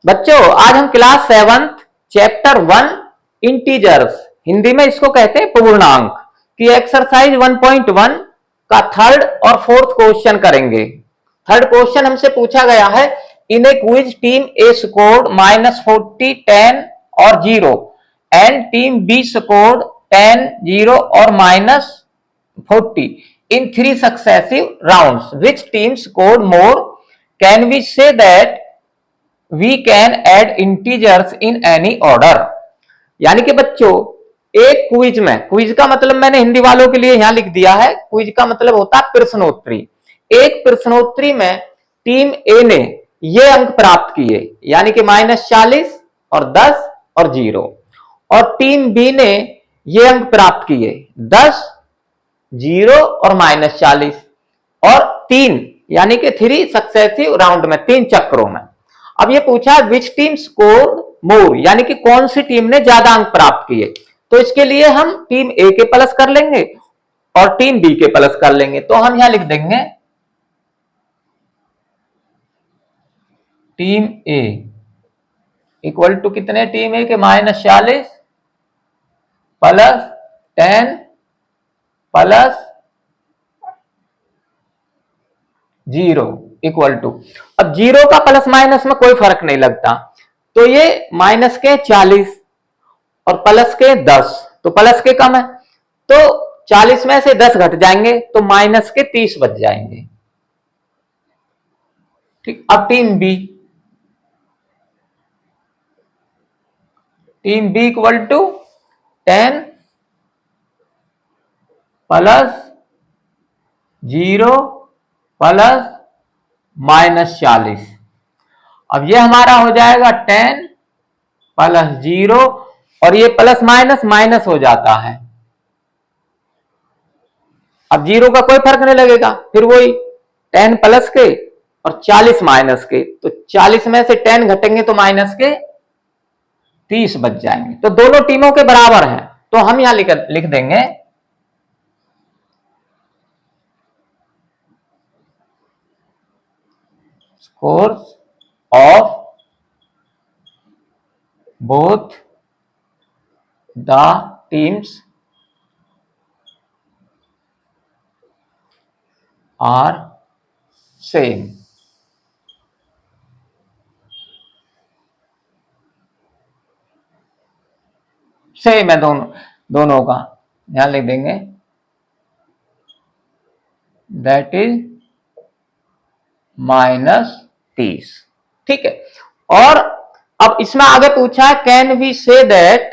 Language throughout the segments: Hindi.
बच्चों आज हम class 7th chapter 1 integers, Hindi में इसको कहते हैं पूर्णांक की एक्सरसाइज 1.1 का थर्ड और फोर्थ क्वेश्चन करेंगे। थर्ड क्वेश्चन हमसे पूछा गया है, इन ए क्विज टीम ए स्कोर्ड -40, 10 और 0 एंड टीम बी स्कोर्ड 10, 0 और -40 in 3 successive rounds. Which team scored more? Can we say that we can add integers in any order? यानी कि बच्चों एक क्विज में, क्विज का मतलब मैंने हिंदी वालों के लिए यहां लिख दिया है, क्विज का मतलब होता है प्रश्नोत्तरी। एक प्रश्नोत्तरी में टीम ए ने ये अंक प्राप्त किए यानी कि -40 और 10 और 0, और टीम बी ने ये अंक प्राप्त किए 10, 0 और -40 और 3 यानी कि 3 सक्सेसिव राउंड में, 3 चक्रों में। अब ये पूछा विच टीम स्कोर्ड मोर, यानी कि कौन सी टीम ने ज्यादा अंक प्राप्त किए। तो इसके लिए हम टीम ए के प्लस कर लेंगे और टीम बी के प्लस कर लेंगे। तो हम यहां लिख देंगे टीम ए इक्वल टू कितने, टीम ए के -40 प्लस 10 प्लस 0 इक्वल टू, अब 0 का प्लस माइनस में कोई फर्क नहीं लगता, तो ये माइनस के 40 और प्लस के 10, तो प्लस के कम है, तो 40 में से 10 घट जाएंगे तो माइनस के 30 बच जाएंगे। ठीक, अब team B equal to 10 plus 0 plus -40। अब ये हमारा हो जाएगा 10 प्लस 0 और ये प्लस माइनस माइनस हो जाता है। अब 0 का कोई फर्क नहीं लगेगा, फिर वही 10 प्लस के और 40 माइनस के, तो 40 में से 10 घटेंगे तो माइनस के 30 बच जाएंगे। तो दोनों टीमों के बराबर हैं, तो हम यहां लिख देंगे scores of both the teams are same। Same है दोनों का, यहां लिख देंगे दैट इज -30। ठीक है, और अब इसमें आगे पूछा है can we say that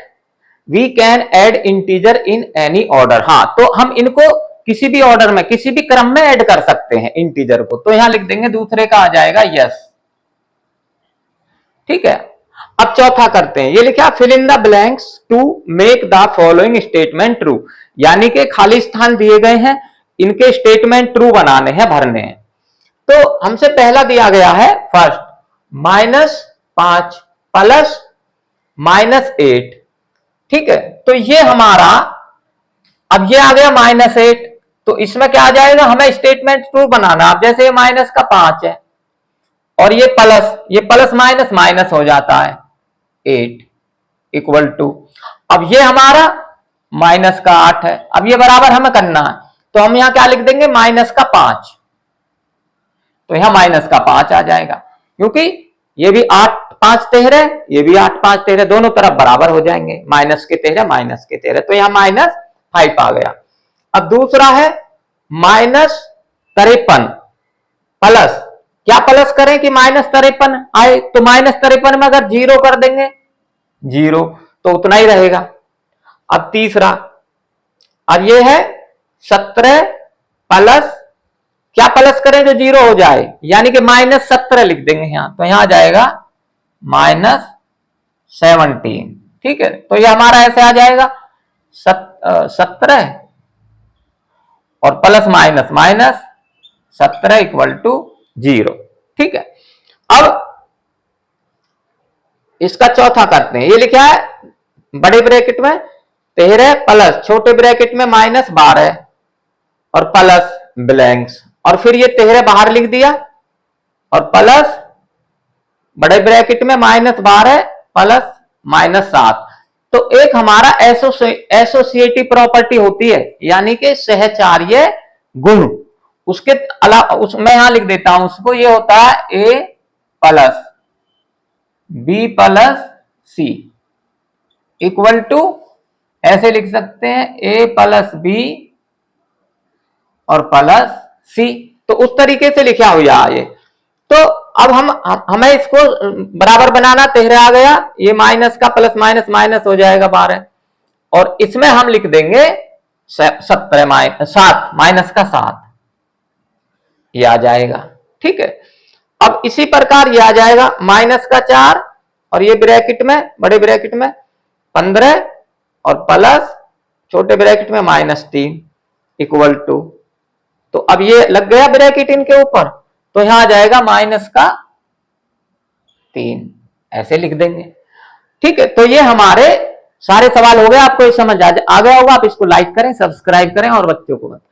we can add integer in any order. हाँ, तो हम इनको किसी भी ऑर्डर में, किसी भी क्रम में ऐड कर सकते हैं इंटीजर को, तो यहां लिख देंगे दूसरे का आ जाएगा यस। ठीक है, अब चौथा करते हैं, ये लिखा fill in the blanks to make the following statement true, यानी कि खाली स्थान दिए गए हैं, इनके स्टेटमेंट ट्रू बनाने हैं, भरने हैं। तो हमसे पहला दिया गया है फर्स्ट -5 प्लस -8। ठीक है, तो ये हमारा, अब ये आ गया -8, तो इसमें क्या आ जाएगा, हमें स्टेटमेंट ट्रू बनाना। अब जैसे ये माइनस का 5 है और ये प्लस माइनस माइनस हो जाता है 8 इक्वल टू, अब ये हमारा -8 है, अब ये बराबर हमें करना है, तो हम यहां क्या लिख देंगे -5, तो यहां -5 आ जाएगा, क्योंकि ये भी 8 5 13, ये भी 8 5 13, दोनों तरफ बराबर हो जाएंगे, माइनस के 13 तो यहां -5 आ गया। अब दूसरा है -53 प्लस, क्या प्लस करें कि -53 आए, तो -53 में अगर 0 कर देंगे 0 तो उतना ही रहेगा। अब तीसरा, अब ये है 17 प्लस, क्या प्लस करें जो 0 हो जाए, यानी कि -17 लिख देंगे यहां, तो यहां आ जाएगा -17। ठीक है, तो ये हमारा ऐसे आ जाएगा 17 और प्लस माइनस 17 इक्वल टू 0। ठीक है, अब इसका चौथा करते हैं, ये लिखा है बड़े ब्रैकेट में 13 प्लस छोटे ब्रैकेट में -12 और प्लस ब्लैंक्स, और फिर ये 13 बाहर लिख दिया और प्लस बड़े ब्रैकेट में -12 प्लस -7। तो एक हमारा एसोसिएटिव प्रॉपर्टी होती है, यानी कि सहचार्य गुण। उसके अलावा मैं यहां लिख देता हूं उसको, ये होता है A plus B plus C equal to, ऐसे लिख सकते हैं ए प्लस बी और प्लस सी। तो उस तरीके से लिखा हुआ है ये। तो अब हमें इसको बराबर बनाना, तेरह आ गया, ये माइनस का प्लस माइनस माइनस हो जाएगा 12, और इसमें हम लिख देंगे 7 माइनस का 7, ये आ जाएगा। ठीक है, अब इसी प्रकार ये आ जाएगा माइनस का 4, और ये ब्रैकेट में, बड़े ब्रैकेट में 15 और प्लस छोटे ब्रैकेट में -3 इक्वल टू, तो अब ये लग गया ब्रैकेट इनके ऊपर, तो यहां आ जाएगा माइनस का 3, ऐसे लिख देंगे। ठीक है, तो ये हमारे सारे सवाल हो गए। आपको ये समझ आ गया होगा। आप इसको लाइक करें, सब्सक्राइब करें और बच्चों को बताएं।